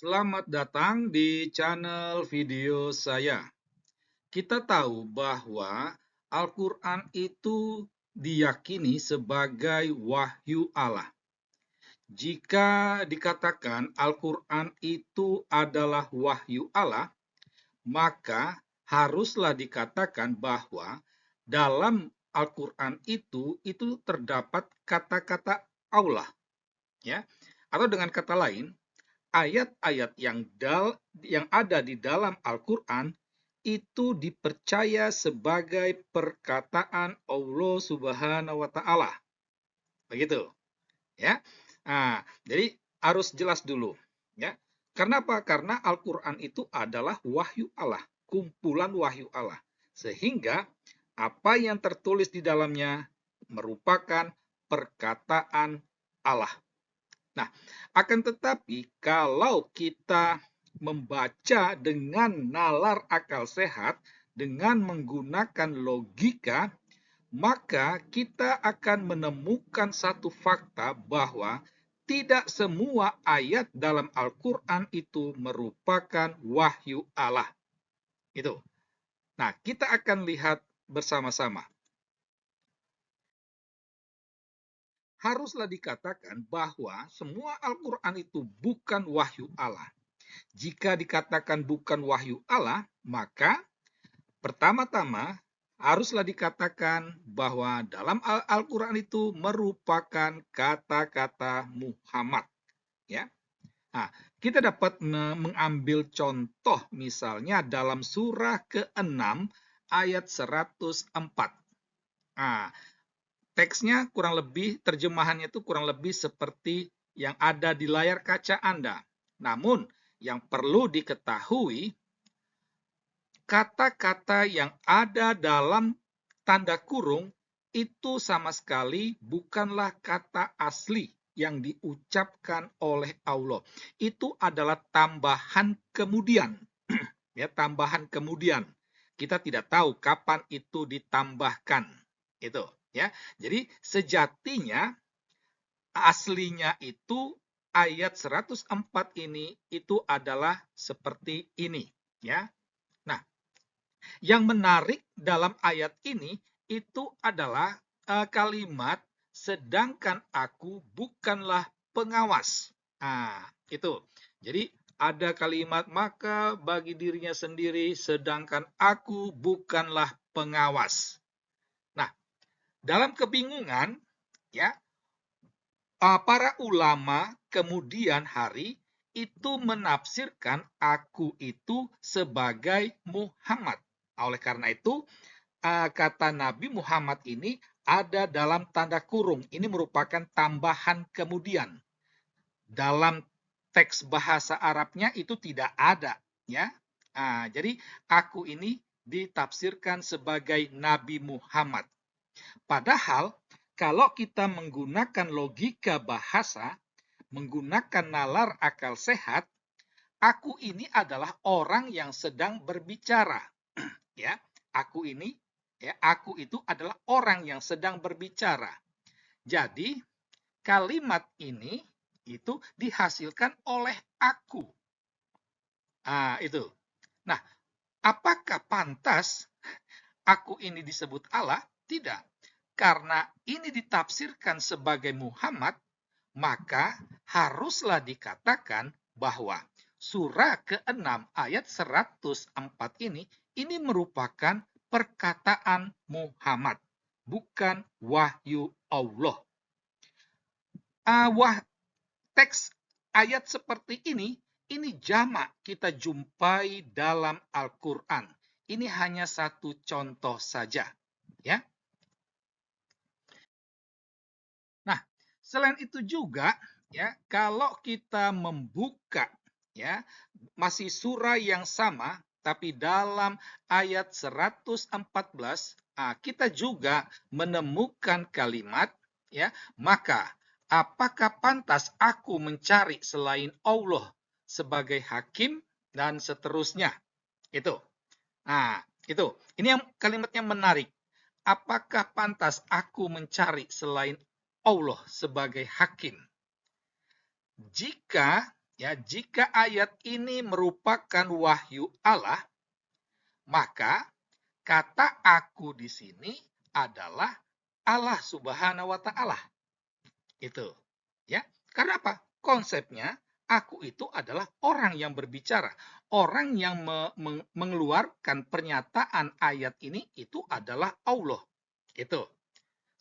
Selamat datang di channel video saya. Kita tahu bahwa Al-Quran itu diyakini sebagai wahyu Allah. Jika dikatakan Al-Quran itu adalah wahyu Allah, maka haruslah dikatakan bahwa dalam Al-Quran itu terdapat kata-kata Allah, ya. Atau dengan kata lain, ayat-ayat yang ada di dalam Al-Quran itu dipercaya sebagai perkataan Allah Subhanahu wa Ta'ala. Begitu, ya. Jadi harus jelas dulu, ya. Kenapa? Karena Al-Quran itu adalah wahyu Allah, kumpulan wahyu Allah. Sehingga apa yang tertulis di dalamnya merupakan perkataan Allah. Nah, akan tetapi kalau kita membaca dengan nalar akal sehat, dengan menggunakan logika, maka kita akan menemukan satu fakta bahwa tidak semua ayat dalam Al-Quran itu merupakan wahyu Allah. Itu. Nah, kita akan lihat bersama-sama. Haruslah dikatakan bahwa semua Al-Quran itu bukan wahyu Allah. Jika dikatakan bukan wahyu Allah, maka pertama-tama haruslah dikatakan bahwa dalam Al-Quran itu merupakan kata-kata Muhammad. Ya. Nah, kita dapat mengambil contoh misalnya dalam surah ke-6 ayat 104. Nah, teksnya kurang lebih, terjemahannya itu kurang lebih seperti yang ada di layar kaca Anda. Namun, yang perlu diketahui, kata-kata yang ada dalam tanda kurung itu sama sekali bukanlah kata asli yang diucapkan oleh Allah. Itu adalah tambahan kemudian. Ya, tambahan kemudian. Kita tidak tahu kapan itu ditambahkan. Itu, ya. Jadi sejatinya aslinya itu ayat 104 ini itu adalah seperti ini, ya. Nah, yang menarik dalam ayat ini itu adalah kalimat sedangkan aku bukanlah pengawas. Nah, itu. Jadi ada kalimat maka bagi dirinya sendiri sedangkan aku bukanlah pengawas. Nah, dalam kebingungan, ya, para ulama kemudian hari itu menafsirkan aku itu sebagai Muhammad. Oleh karena itu, kata Nabi Muhammad ini ada dalam tanda kurung. Ini merupakan tambahan kemudian. Dalam teks bahasa Arabnya itu tidak ada, ya. Jadi aku ini ditafsirkan sebagai Nabi Muhammad. Padahal kalau kita menggunakan logika bahasa, menggunakan nalar akal sehat, aku ini adalah orang yang sedang berbicara. Ya, aku ini, ya, aku itu adalah orang yang sedang berbicara. Jadi, kalimat ini itu dihasilkan oleh aku. Itu. Nah, apakah pantas aku ini disebut Allah? Tidak. Karena ini ditafsirkan sebagai Muhammad, maka haruslah dikatakan bahwa surah ke-6 ayat 104 ini merupakan perkataan Muhammad, bukan wahyu Allah. Teks ayat seperti ini jamak kita jumpai dalam Al-Quran. Ini hanya satu contoh saja, ya. Nah, selain itu juga, ya, kalau kita membuka, ya, masih surah yang sama, tapi dalam ayat 114, kita juga menemukan kalimat, ya, maka apakah pantas aku mencari selain Allah sebagai hakim dan seterusnya. Itu. Itu. Ini yang kalimatnya menarik. Apakah pantas aku mencari selain Allah sebagai hakim? Jika, ya, jika ayat ini merupakan wahyu Allah, maka kata aku di sini adalah Allah Subhanahu wa taala. Itu. Ya. Karena apa? Konsepnya aku itu adalah orang yang berbicara, orang yang mengeluarkan pernyataan ayat ini itu adalah Allah. Itu.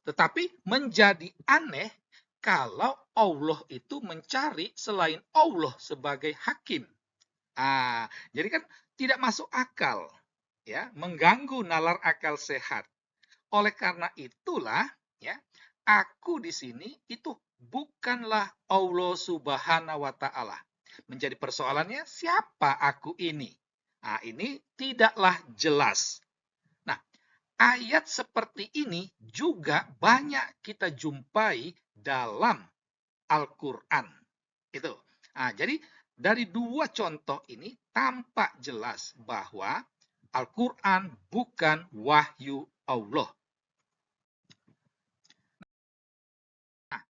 Tetapi menjadi aneh kalau Allah itu mencari selain Allah sebagai hakim. Jadi kan tidak masuk akal, ya, mengganggu nalar akal sehat. Oleh karena itulah, ya, aku di sini itu bukanlah Allah Subhanahu wa taala. Menjadi persoalannya siapa aku ini? Ini tidaklah jelas. Nah, ayat seperti ini juga banyak kita jumpai dalam Al-Qur'an. Itu. Jadi dari dua contoh ini tampak jelas bahwa Al-Qur'an bukan wahyu Allah.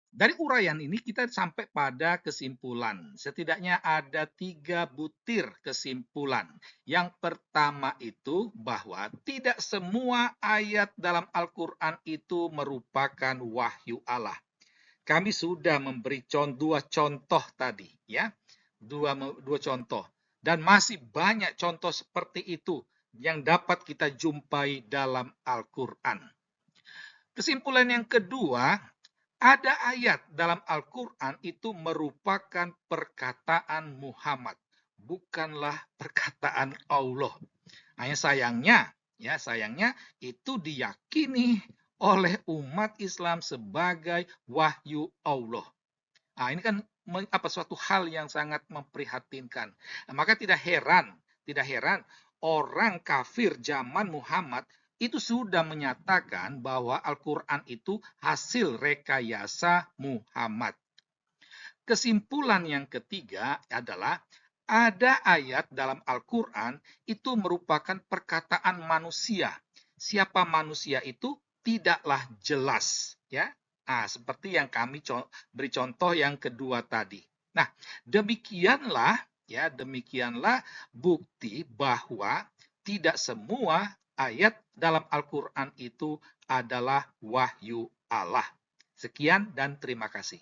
Dari uraian ini kita sampai pada kesimpulan. Setidaknya ada 3 butir kesimpulan. Yang pertama itu bahwa tidak semua ayat dalam Al-Quran itu merupakan wahyu Allah. Kami sudah memberi dua contoh tadi, ya, dua contoh, dan masih banyak contoh seperti itu yang dapat kita jumpai dalam Al-Quran. Kesimpulan yang kedua, ada ayat dalam Al-Quran itu merupakan perkataan Muhammad, bukanlah perkataan Allah. Hanya sayangnya itu diyakini oleh umat Islam sebagai wahyu Allah. Ini kan suatu hal yang sangat memprihatinkan. Maka tidak heran orang kafir zaman Muhammad itu sudah menyatakan bahwa Al-Quran itu hasil rekayasa Muhammad. Kesimpulan yang ketiga adalah ada ayat dalam Al-Quran itu merupakan perkataan manusia. Siapa manusia itu tidaklah jelas, ya. Seperti yang kami beri contoh yang kedua tadi. Nah, demikianlah bukti bahwa tidak semua ayat dalam Al-Quran itu adalah wahyu Allah. Sekian dan terima kasih.